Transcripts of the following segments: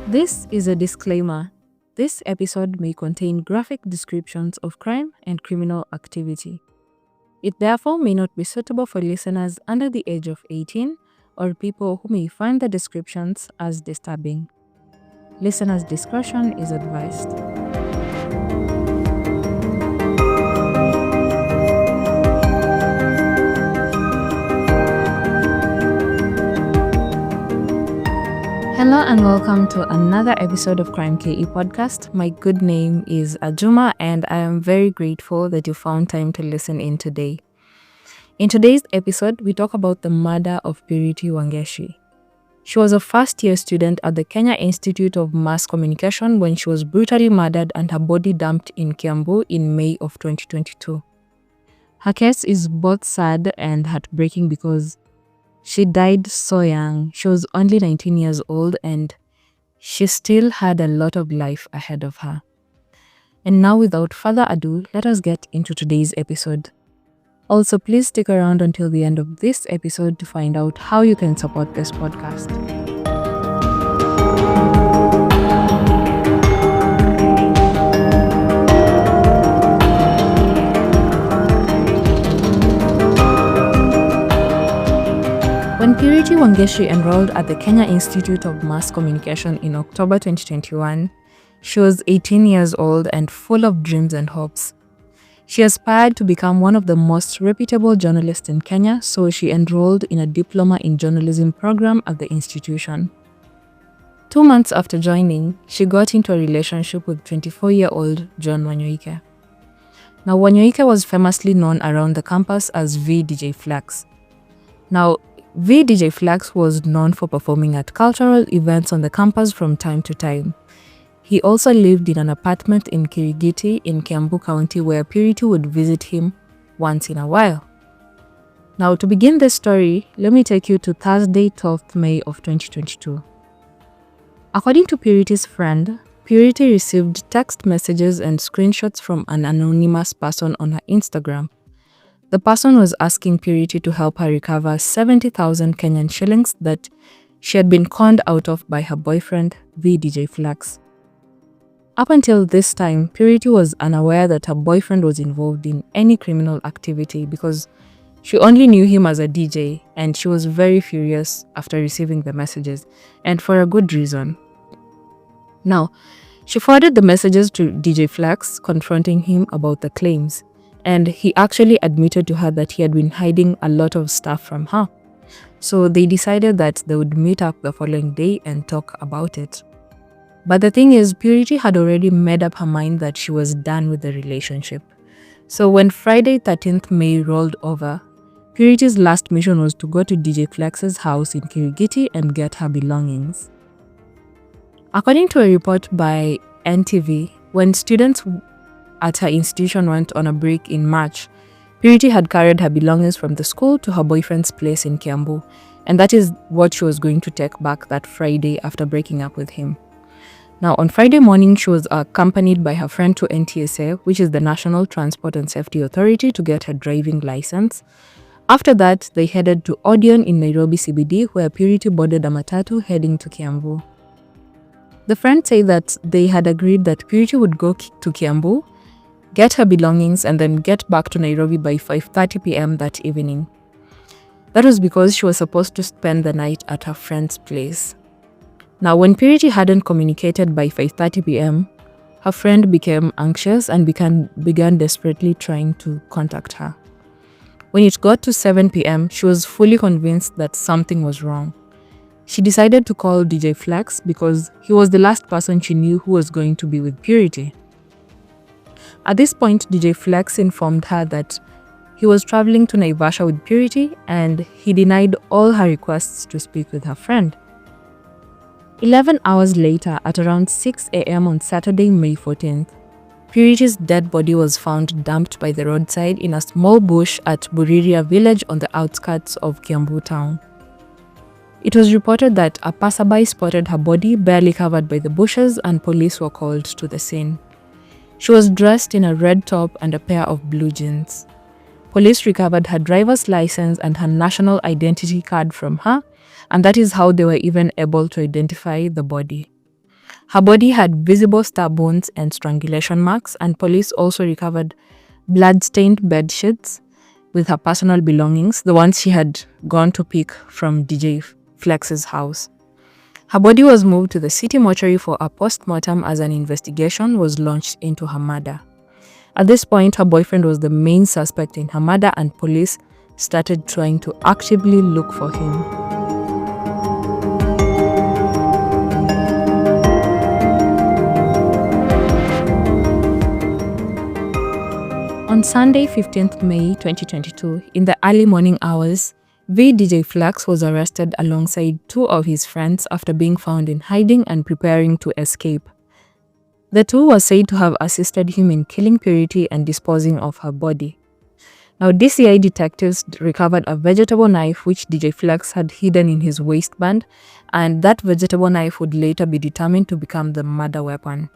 This is a disclaimer. This episode may contain graphic descriptions of crime and criminal activity. It therefore may not be suitable for listeners under the age of 18 or people who may find the descriptions as disturbing. Listeners' discretion is advised. Hello and welcome to another episode of Krime KE podcast. My good name is Ajuma and I am very grateful that you found time to listen in today. In today's episode, we talk about the murder of Purity Wangeci. She was a first-year student at the Kenya Institute of Mass Communication when she was brutally murdered and her body dumped in Kiambu in May of 2022. Her case is both sad and heartbreaking because she died so young. She was only 19 years old and she still had a lot of life ahead of her. And now without further ado, let us get into today's episode. Also, please stick around until the end of this episode to find out how you can support this podcast. When Purity Wangeci enrolled at the Kenya Institute of Mass Communication in October 2021, she was 18 years old and full of dreams and hopes. She aspired to become one of the most reputable journalists in Kenya, so she enrolled in a diploma in journalism program at the institution. 2 months after joining, she got into a relationship with 24-year-old John Wanyoike. Now, Wanyoike was famously known around the campus as VDJ Flax. Now, VDJ Flax was known for performing at cultural events on the campus from time to time. He also lived in an apartment in Kirigiti in Kiambu County where Purity would visit him once in a while. Now, to begin this story, let me take you to Thursday, 12th May of 2022. According to Purity's friend, Purity received text messages and screenshots from an anonymous person on her Instagram. The person was asking Purity to help her recover 70,000 Kenyan shillings that she had been conned out of by her boyfriend, VDJ Flax. Up until this time, Purity was unaware that her boyfriend was involved in any criminal activity because she only knew him as a DJ, and she was very furious after receiving the messages, and for a good reason. Now, she forwarded the messages to DJ Flax, confronting him about the claims. And he actually admitted to her that he had been hiding a lot of stuff from her. So they decided that they would meet up the following day and talk about it. But the thing is, Purity had already made up her mind that she was done with the relationship. So when Friday 13th May rolled over, Purity's last mission was to go to DJ Flex's house in Kirigiti and get her belongings. According to a report by NTV, when students at her institution went on a break in March, Purity had carried her belongings from the school to her boyfriend's place in Kiambu, and that is what she was going to take back that Friday after breaking up with him. Now, on Friday morning, she was accompanied by her friend to NTSA, which is the National Transport and Safety Authority, to get her driving license. After that, they headed to Odeon in Nairobi CBD, where Purity boarded a matatu heading to Kiambu. The friend said that they had agreed that Purity would go to Kiambu, get her belongings, and then get back to Nairobi by 5:30 p.m. that evening. That was because she was supposed to spend the night at her friend's place. Now, when Purity hadn't communicated by 5:30 p.m., her friend became anxious and began desperately trying to contact her. When it got to 7 p.m., she was fully convinced that something was wrong. She decided to call DJ Flax because he was the last person she knew who was going to be with Purity. At this point, DJ Flex informed her that he was traveling to Naivasha with Purity and he denied all her requests to speak with her friend. 11 hours later, at around 6 a.m. on Saturday, May 14th, Purity's dead body was found dumped by the roadside in a small bush at Buriria village on the outskirts of Kiambu town. It was reported that a passerby spotted her body barely covered by the bushes and police were called to the scene. She was dressed in a red top and a pair of blue jeans. Police recovered her driver's license and her national identity card from her, and that is how they were even able to identify the body. Her body had visible stab wounds and strangulation marks, and police also recovered blood-stained bed sheets with her personal belongings, the ones she had gone to pick from DJ Flex's house. Her body was moved to the city mortuary for a post-mortem as an investigation was launched into her murder. At this point, her boyfriend was the main suspect in her murder, and police started trying to actively look for him. On Sunday, 15th May 2022, in the early morning hours, DJ Flex was arrested alongside two of his friends after being found in hiding and preparing to escape. The two were said to have assisted him in killing Purity and disposing of her body. Now, DCI detectives recovered a vegetable knife which DJ Flex had hidden in his waistband, and that vegetable knife would later be determined to become the murder weapon.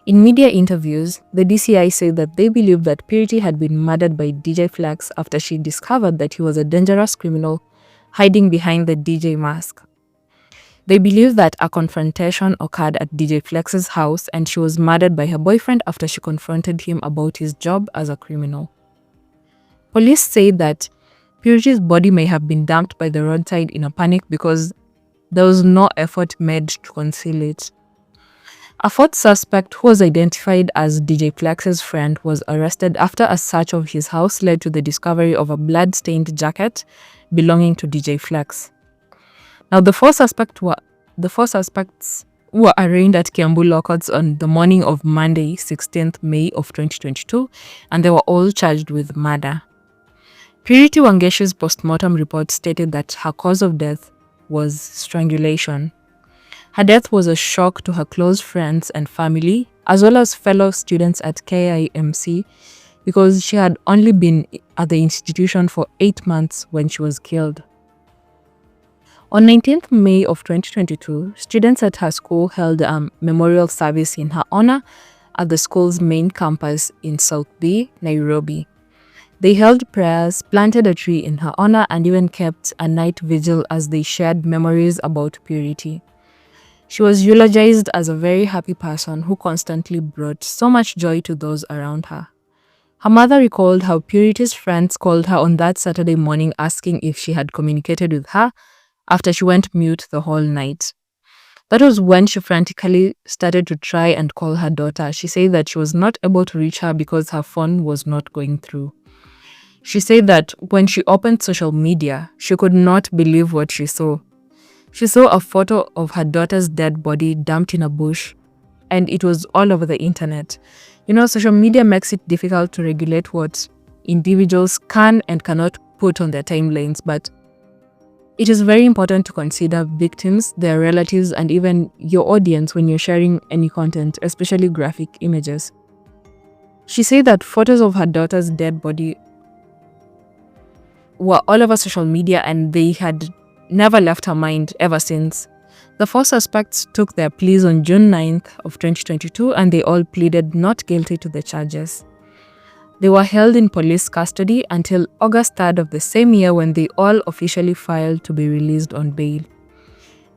In media interviews, the DCI said that they believed that Purity had been murdered by DJ Flex after she discovered that he was a dangerous criminal hiding behind the DJ mask. They believe that a confrontation occurred at DJ Flex's house and she was murdered by her boyfriend after she confronted him about his job as a criminal. Police say that Purity's body may have been dumped by the roadside in a panic because there was no effort made to conceal it. A fourth suspect, who was identified as DJ Flex's friend, was arrested after a search of his house led to the discovery of a blood-stained jacket belonging to DJ Flex. Now, the four suspects were arraigned at Kiambu Law Courts on the morning of Monday, 16th May of 2022, and they were all charged with murder. Purity Wangeci's postmortem report stated that her cause of death was strangulation. Her death was a shock to her close friends and family, as well as fellow students at KIMC, because she had only been at the institution for 8 months when she was killed. On 19th May of 2022, students at her school held a memorial service in her honor at the school's main campus in South Bay, Nairobi. They held prayers, planted a tree in her honor, and even kept a night vigil as they shared memories about Purity. She was eulogized as a very happy person who constantly brought so much joy to those around her. Her mother recalled how Purity's friends called her on that Saturday morning asking if she had communicated with her after she went mute the whole night. That was when she frantically started to try and call her daughter. She said that she was not able to reach her because her phone was not going through. She said that when she opened social media, she could not believe what she saw. She saw a photo of her daughter's dead body dumped in a bush, and it was all over the internet. You know, social media makes it difficult to regulate what individuals can and cannot put on their timelines, but it is very important to consider victims, their relatives, and even your audience when you're sharing any content, especially graphic images. She said that photos of her daughter's dead body were all over social media and they had never left her mind ever since. The four suspects took their pleas on June 9th of 2022 and they all pleaded not guilty to the charges. They were held in police custody until August 3rd of the same year when they all officially filed to be released on bail.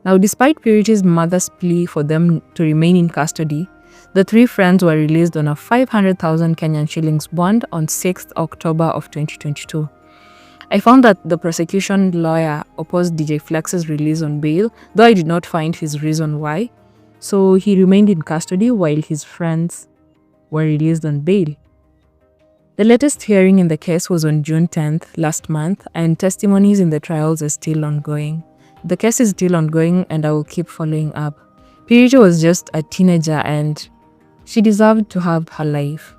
Now, despite Purity's mother's plea for them to remain in custody, the three friends were released on a 500,000 Kenyan shillings bond on 6th October of 2022. I found that the prosecution lawyer opposed DJ Flex's release on bail, though I did not find his reason why. So he remained in custody while his friends were released on bail. The latest hearing in the case was on June 10th last month, and testimonies in the trials are still ongoing. The case is still ongoing and I will keep following up. Purity was just a teenager and she deserved to have her life.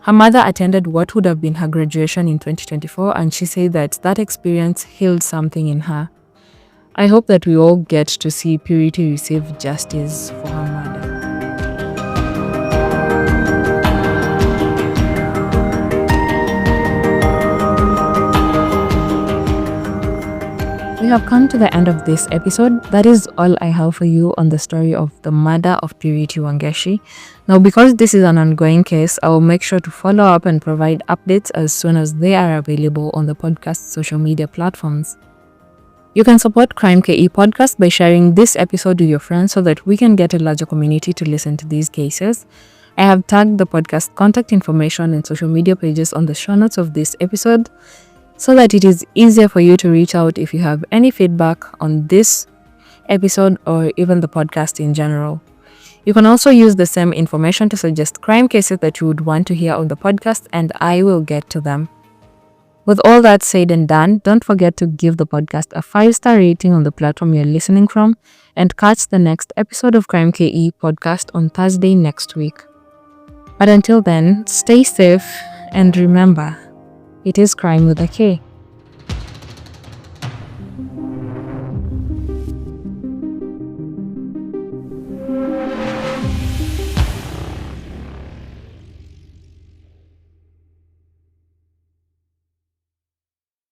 Her mother attended what would have been her graduation in 2024 and she said that experience healed something in her. I hope that we all get to see Purity receive justice for her murder. We have come to the end of this episode. That is all I have for you on the story of the murder of Purity Wangeci. Now, because this is an ongoing case, I will make sure to follow up and provide updates as soon as they are available on the podcast social media platforms. You can support Krime KE podcast by sharing this episode with your friends so that we can get a larger community to listen to these cases. I have tagged the podcast contact information and social media pages on the show notes of this episode so that it is easier for you to reach out if you have any feedback on this episode or even the podcast in general. You can also use the same information to suggest crime cases that you would want to hear on the podcast, and I will get to them. With all that said and done, don't forget to give the podcast a 5-star rating on the platform you're listening from, and catch the next episode of Krime KE podcast on Thursday next week. But until then, stay safe and remember, it is crime with a K.